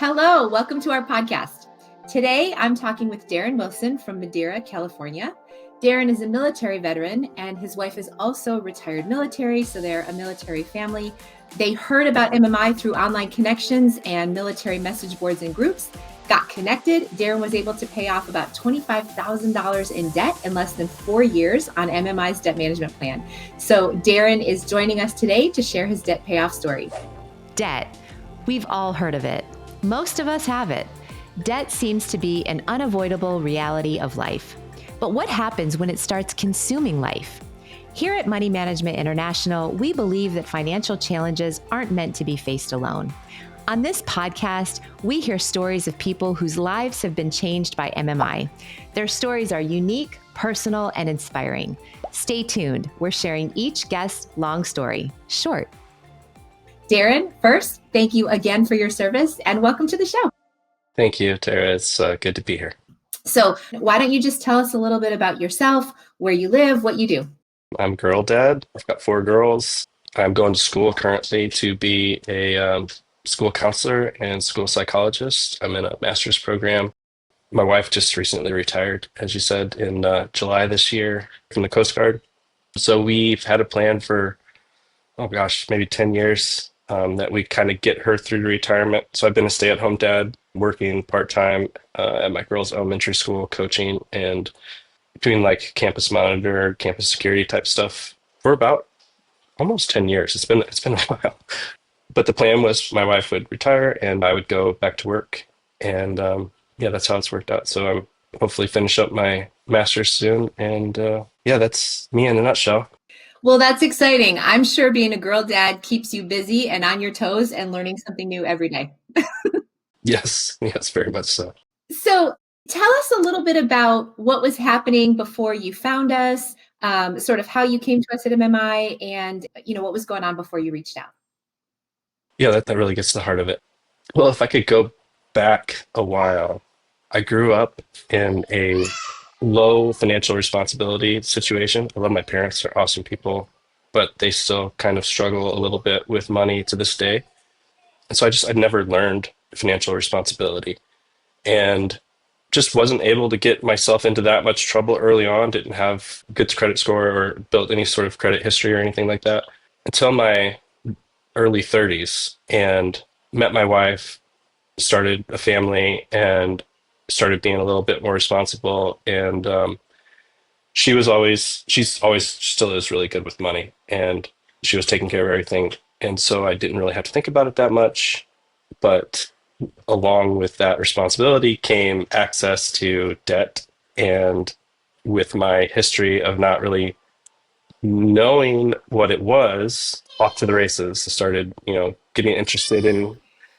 Hello, welcome to our podcast. Today, I'm talking with Darin Wilson from Madeira, California. Darin is a military veteran, and his wife is also retired military, so they're a military family. They heard about MMI through online connections and military message boards and groups, got connected. Darin was able to pay off about $25,000 in debt in less than 4 years on MMI's debt management plan. So Darin is joining us today to share his debt payoff story. Debt. We've all heard of it. Most of us have it. Debt seems to be an unavoidable reality of life. But what happens when it starts consuming life? Here at Money Management International, we believe that financial challenges aren't meant to be faced alone. On this podcast, we hear stories of people whose lives have been changed by MMI. Their stories are unique, personal, and inspiring. Stay tuned. We're sharing each guest's long story, short. Darin, first, thank you again for your service and welcome to the show. Thank you, Tara. It's good to be here. So why don't you just tell us a little bit about yourself, where you live, what you do? I'm a girl dad. I've got 4 girls. I'm going to school currently to be a school counselor and school psychologist. I'm in a master's program. My wife just recently retired, as you said, in July this year from the Coast Guard. So we've had a plan for, maybe 10 years that we kind of get her through retirement. So I've been a stay-at-home dad, working part-time at my girls' elementary school, coaching and doing like campus monitor, campus security type stuff for about almost 10 years. It's been a while. But the plan was my wife would retire and I would go back to work. And that's how it's worked out. So I'm hopefully finish up my master's soon. And that's me in a nutshell. Well, that's exciting. I'm sure being a girl dad keeps you busy and on your toes and learning something new every day. Yes, very much so. So tell us a little bit about what was happening before you found us, sort of how you came to us at MMI and, what was going on before you reached out. Yeah, that really gets to the heart of it. Well, if I could go back a while, I grew up in a low financial responsibility situation. I love my parents, they're awesome people, but they still kind of struggle a little bit with money to this day. And so I'd never learned financial responsibility and just wasn't able to get myself into that much trouble early on, didn't have good credit score or built any sort of credit history or anything like that until my early 30s and met my wife, started a family and started being a little bit more responsible. And she's always still is really good with money and she was taking care of everything. And so I didn't really have to think about it that much. But along with that responsibility came access to debt. And with my history of not really knowing what it was, off to the races. I started, getting interested in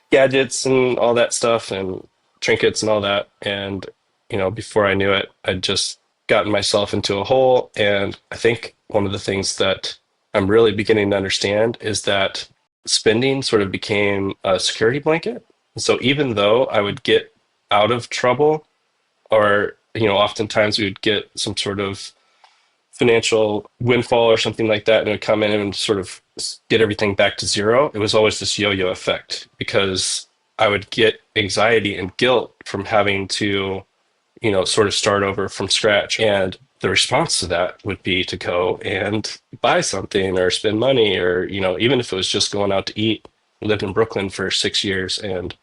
gadgets and all that stuff and trinkets and all that. And, before I knew it, I'd just gotten myself into a hole. And I think one of the things that I'm really beginning to understand is that spending sort of became a security blanket. So even though I would get out of trouble or, oftentimes we would get some sort of financial windfall or something like that and it would come in and sort of get everything back to zero. It was always this yo-yo effect because I would get anxiety and guilt from having to, sort of start over from scratch. And the response to that would be to go and buy something or spend money or, even if it was just going out to eat. I lived in Brooklyn for 6 years and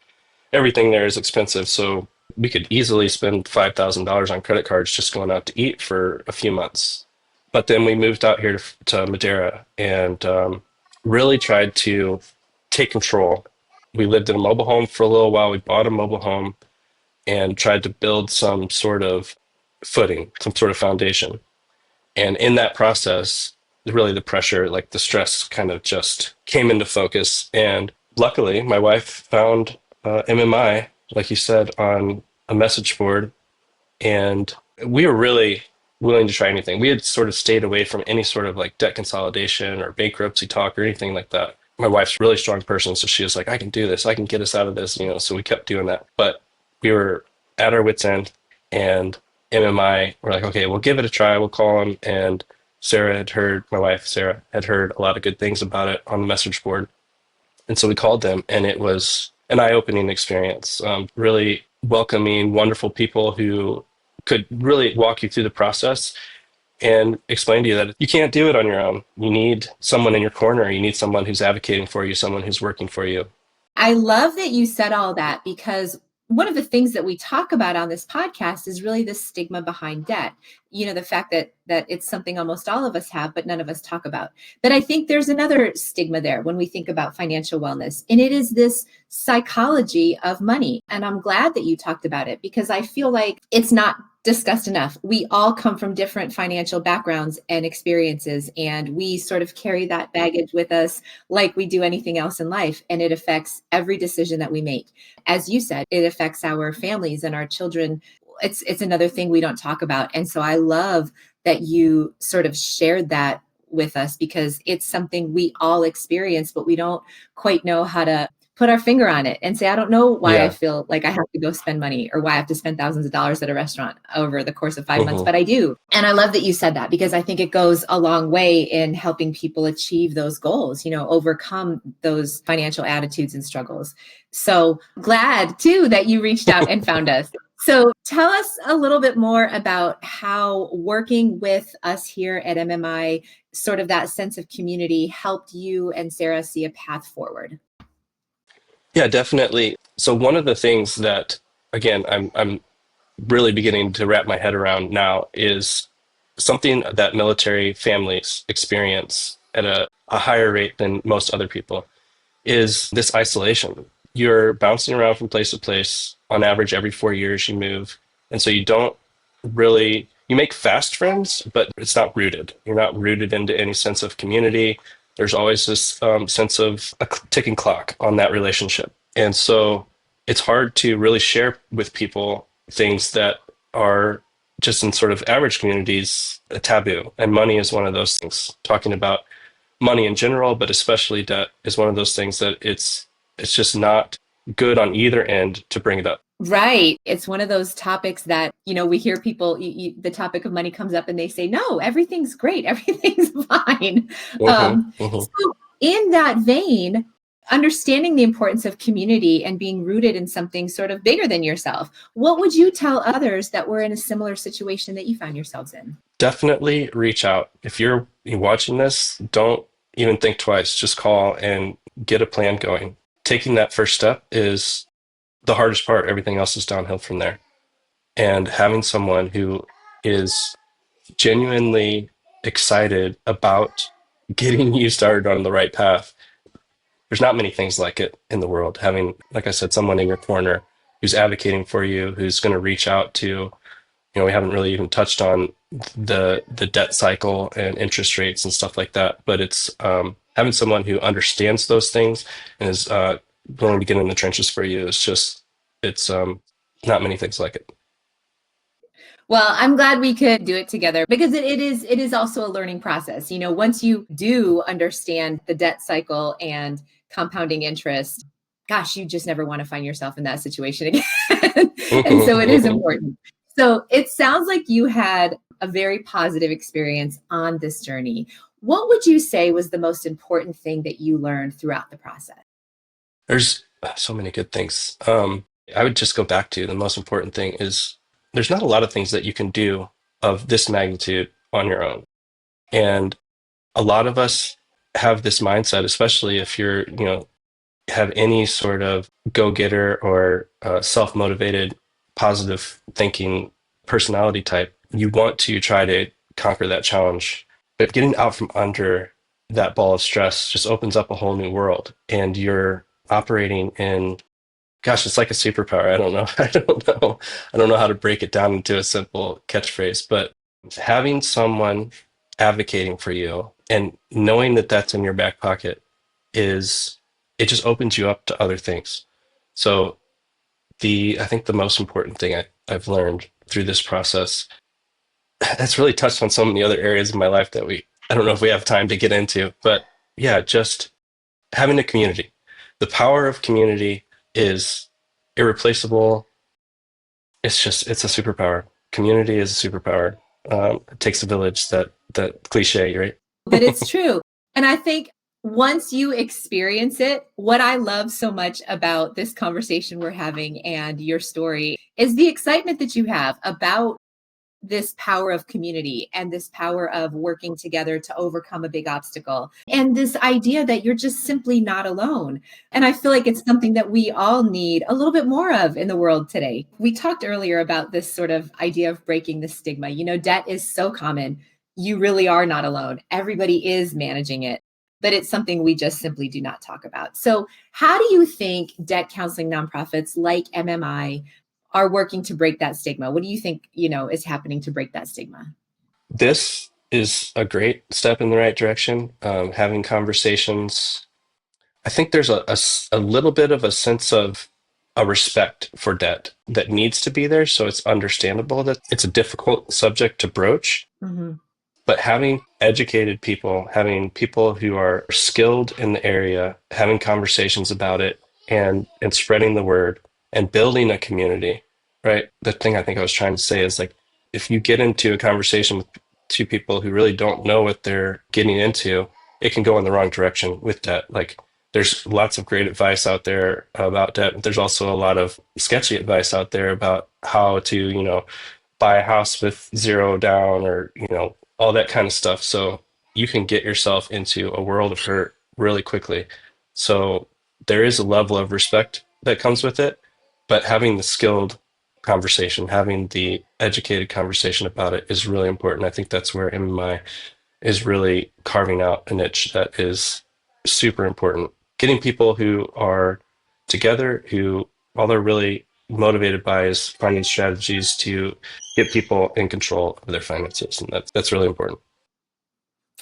everything there is expensive. So we could easily spend $5,000 on credit cards just going out to eat for a few months. But then we moved out here to Madeira and really tried to take control. We lived in a mobile home for a little while. We bought a mobile home and tried to build some sort of footing, some sort of foundation. And in that process, really the pressure, like the stress kind of just came into focus. And luckily, my wife found MMI, like you said, on a message board. And we were really willing to try anything. We had sort of stayed away from any sort of like debt consolidation or bankruptcy talk or anything like that. My wife's a really strong person, so she was like, I can do this. I can get us out of this, so we kept doing that. But we were at our wits' end and MMI, we're like, okay, we'll give it a try. We'll call them. And my wife, Sarah, had heard a lot of good things about it on the message board. And so we called them and it was an eye-opening experience. Really welcoming, wonderful people who could really walk you through the process and explain to you that you can't do it on your own. You need someone in your corner. You need someone who's advocating for you, someone who's working for you. I love that you said all that because one of the things that we talk about on this podcast is really the stigma behind debt. You know, the fact that it's something almost all of us have, but none of us talk about. But I think there's another stigma there when we think about financial wellness, and it is this psychology of money. And I'm glad that you talked about it because I feel like it's not discussed enough. We all come from different financial backgrounds and experiences, and we sort of carry that baggage with us like we do anything else in life. And it affects every decision that we make. As you said, it affects our families and our children. It's another thing we don't talk about. And so I love that you sort of shared that with us because it's something we all experience, but we don't quite know how to put our finger on it and say, I don't know why I Yeah. feel like I have to go spend money or why I have to spend thousands of dollars at a restaurant over the course of 5 months, Hmm. but I do. And I love that you said that because I think it goes a long way in helping people achieve those goals, you know, overcome those financial attitudes and struggles. So glad too that you reached out and found us. So tell us a little bit more about how working with us here at MMI, sort of that sense of community helped you and Sarah see a path forward. Yeah, definitely. So one of the things that, again, I'm really beginning to wrap my head around now is something that military families experience at a higher rate than most other people is this isolation. You're bouncing around from place to place. On average, every 4 years you move. And so you don't really, you make fast friends, but it's not rooted. You're not rooted into any sense of community. There's always this sense of a ticking clock on that relationship. And so it's hard to really share with people things that are just in sort of average communities a taboo. And money is one of those things. Talking about money in general, but especially debt is one of those things that it's just not good on either end to bring it up. Right. It's one of those topics that, you know, we hear people, the topic of money comes up and they say, no, everything's great. Everything's fine. Hmm. Hmm. So in that vein, understanding the importance of community and being rooted in something sort of bigger than yourself, what would you tell others that were in a similar situation that you found yourselves in? Definitely reach out. If you're watching this, don't even think twice. Just call and get a plan going. Taking that first step is the hardest part. Everything else is downhill from there. And having someone who is genuinely excited about getting you started on the right path. There's not many things like it in the world. Having, like I said, someone in your corner who's advocating for you, who's going to reach out to, we haven't really even touched on the debt cycle and interest rates and stuff like that. But it's having someone who understands those things and is willing to get in the trenches for you. Is just it's not many things like it. Well, I'm glad we could do it together because it is also a learning process. You know, once you do understand the debt cycle and compounding interest, gosh, you just never want to find yourself in that situation again. And so it is important. So it sounds like you had a very positive experience on this journey. What would you say was the most important thing that you learned throughout the process? There's so many good things. I would just go back to the most important thing is there's not a lot of things that you can do of this magnitude on your own. And a lot of us have this mindset, especially if you're, have any sort of go-getter or self-motivated, positive thinking personality type. You want to try to conquer that challenge, but getting out from under that ball of stress just opens up a whole new world, and you're operating in, gosh, it's like a superpower. I don't know. I don't know how to break it down into a simple catchphrase, but having someone advocating for you and knowing that that's in your back pocket is, it just opens you up to other things. So I think the most important thing I've learned through this process, that's really touched on so many other areas of my life that I don't know if we have time to get into, but yeah, just having a community. The power of community is irreplaceable. It's a superpower. Community is a superpower. It takes a village, that cliche, right? But it's true. And I think once you experience it, what I love so much about this conversation we're having and your story is the excitement that you have about this power of community and this power of working together to overcome a big obstacle. And this idea that you're just simply not alone. And I feel like it's something that we all need a little bit more of in the world today. We talked earlier about this sort of idea of breaking the stigma. You know, debt is so common. You really are not alone. Everybody is managing it, but it's something we just simply do not talk about. So, how do you think debt counseling nonprofits like MMI are working to break that stigma? What do you think, is happening to break that stigma? This is a great step in the right direction. Having conversations. I think there's a little bit of a sense of a respect for debt that needs to be there. So it's understandable that it's a difficult subject to broach. Mhm. But having educated people, having people who are skilled in the area, having conversations about it and spreading the word and building a community, right? The thing I think I was trying to say is like if you get into a conversation with two people who really don't know what they're getting into, it can go in the wrong direction with debt. Like there's lots of great advice out there about debt, but there's also a lot of sketchy advice out there about how to, buy a house with zero down or, all that kind of stuff. So you can get yourself into a world of hurt really quickly. So there is a level of respect that comes with it, but having the skilled conversation, having the educated conversation about it is really important. I think that's where MMI is really carving out a niche that is super important. Getting people who are together, who all they're really motivated by is finding strategies to get people in control of their finances, and that's really important.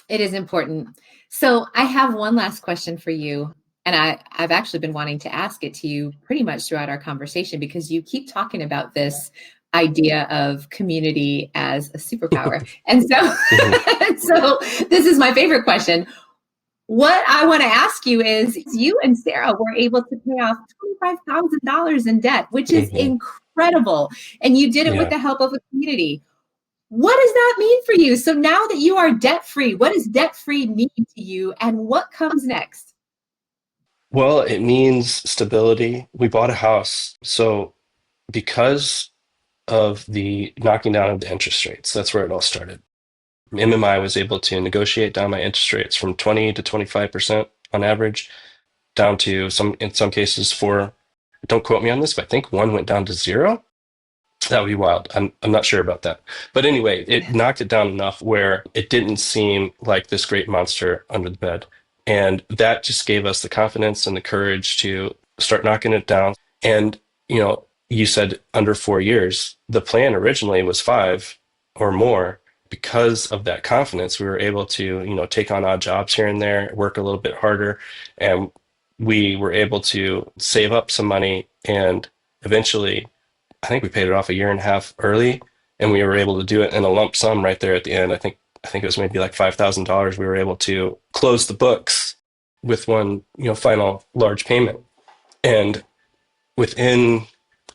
It is important. So I have one last question for you. And I've actually been wanting to ask it to you pretty much throughout our conversation because you keep talking about this idea of community as a superpower. And so, Mhm. so this is my favorite question. What I want to ask you is you and Sarah were able to pay off $25,000 in debt, which is Mhm. incredible. And you did it with Yeah. the help of a community. What does that mean for you? So now that you are debt free, what does debt free mean to you and what comes next? Well, it means stability. We bought a house. So because of the knocking down of the interest rates, that's where it all started. MMI was able to negotiate down my interest rates from 20 to 25% on average, down to in some cases for, don't quote me on this, but I think one went down to zero. That would be wild. I'm not sure about that. But anyway, it knocked it down enough where it didn't seem like this great monster under the bed. And that just gave us the confidence and the courage to start knocking it down. And, you said under 4 years. The plan originally was five or more. Because of that confidence, we were able to, take on odd jobs here and there, work a little bit harder, and we were able to save up some money and eventually I think we paid it off a year and a half early, and we were able to do it in a lump sum right there at the end. I think it was maybe like $5,000. We were able to close the books with one, final large payment. And within,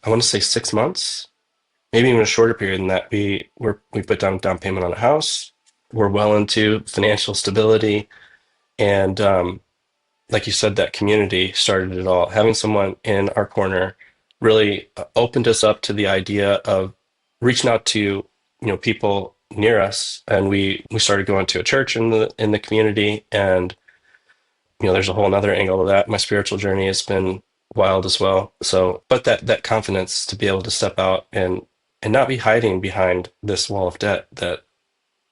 I want to say 6 months, maybe even a shorter period than that, we put down payment on a house. We're well into financial stability, and like you said, that community started it all. Having someone in our corner really opened us up to the idea of reaching out to, people near us. And we started going to a church in the community. And, there's a whole other angle of that. My spiritual journey has been wild as well. So, but that confidence to be able to step out and not be hiding behind this wall of debt that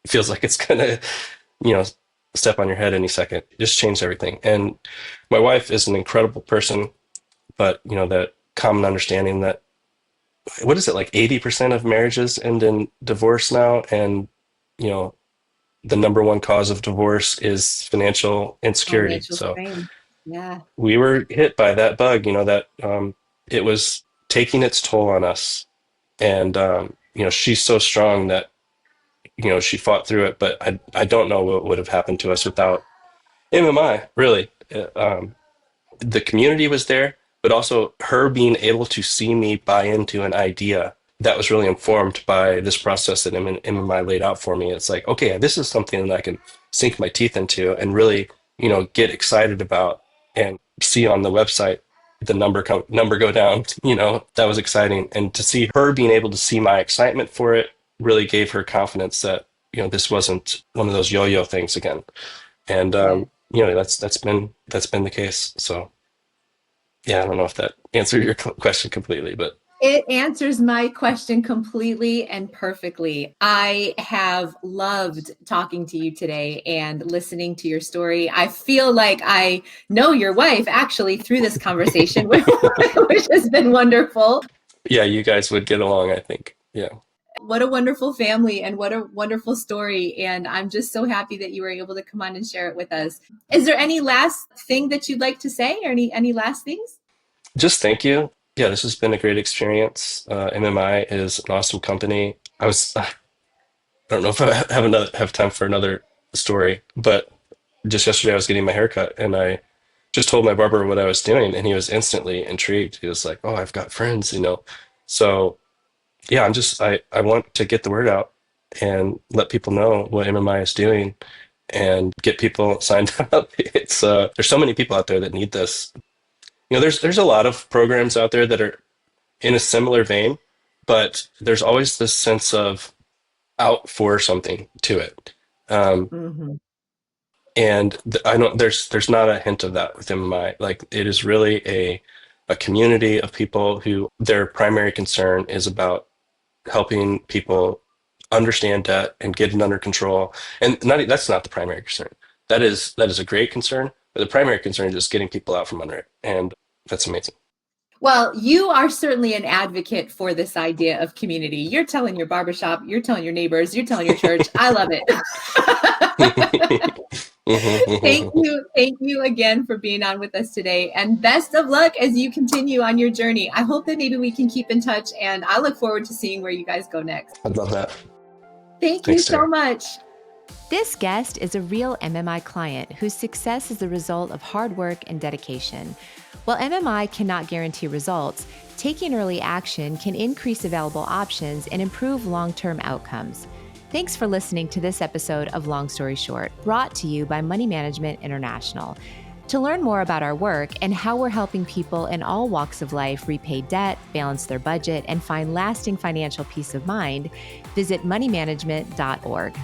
feels like it's gonna, you know, step on your head any second. Just changed everything. And my wife is an incredible person, but that common understanding that what is it, like 80% of marriages end in divorce now, and you know the number one cause of divorce is financial insecurity. Financial So strain. Yeah. we were hit by that bug, that it was taking its toll on us. And she's so strong that she fought through it, but I don't know what would have happened to us without MMI, really. The community was there, but also her being able to see me buy into an idea that was really informed by this process that MMI laid out for me. It's like, okay, this is something that I can sink my teeth into and really get excited about and see on the website the number go down, that was exciting. And to see her being able to see my excitement for it really gave her confidence that, this wasn't one of those yo-yo things again. And Right. that's been the case. So yeah, I don't know if that answered your question completely, but It answers my question completely and perfectly. I have loved talking to you today and listening to your story. I feel like I know your wife actually through this conversation, which has been wonderful. yeah, you guys would get along, I think. Yeah. What a wonderful family and what a wonderful story. And I'm just so happy that you were able to come on and share it with us. Is there any last thing that you'd like to say or any last things? Just thank you. Yeah, this has been a great experience. MMI is an awesome company. I don't know if I have time for another story, but just yesterday I was getting my haircut and I just told my barber what I was doing and he was instantly intrigued. He was like, "Oh, I've got friends." So yeah, I want to get the word out and let people know what MMI is doing and get people signed up. It's there's so many people out there that need this. There's a lot of programs out there that are in a similar vein, but there's always this sense of out for something to it. Um, Mm-hmm. and I don't there's not a hint of that within my like it is really a community of people who their primary concern is about helping people understand debt and get it under control. And that's not the primary concern. That is a great concern, but the primary concern is just getting people out from under it. And that's amazing. Well, you are certainly an advocate for this idea of community. You're telling your barbershop, you're telling your neighbors, you're telling your church. I love it. Thank you again for being on with us today. And best of luck as you continue on your journey. I hope that maybe we can keep in touch and I look forward to seeing where you guys go next. I'd love that. Thank you Thanks, so Sarah. much. This guest is a real MMI client whose success is the result of hard work and dedication. While MMI cannot guarantee results, taking early action can increase available options and improve long-term outcomes. Thanks for listening to this episode of Long Story Short, brought to you by Money Management International. To learn more about our work and how we're helping people in all walks of life repay debt, balance their budget, and find lasting financial peace of mind, visit moneymanagement.org.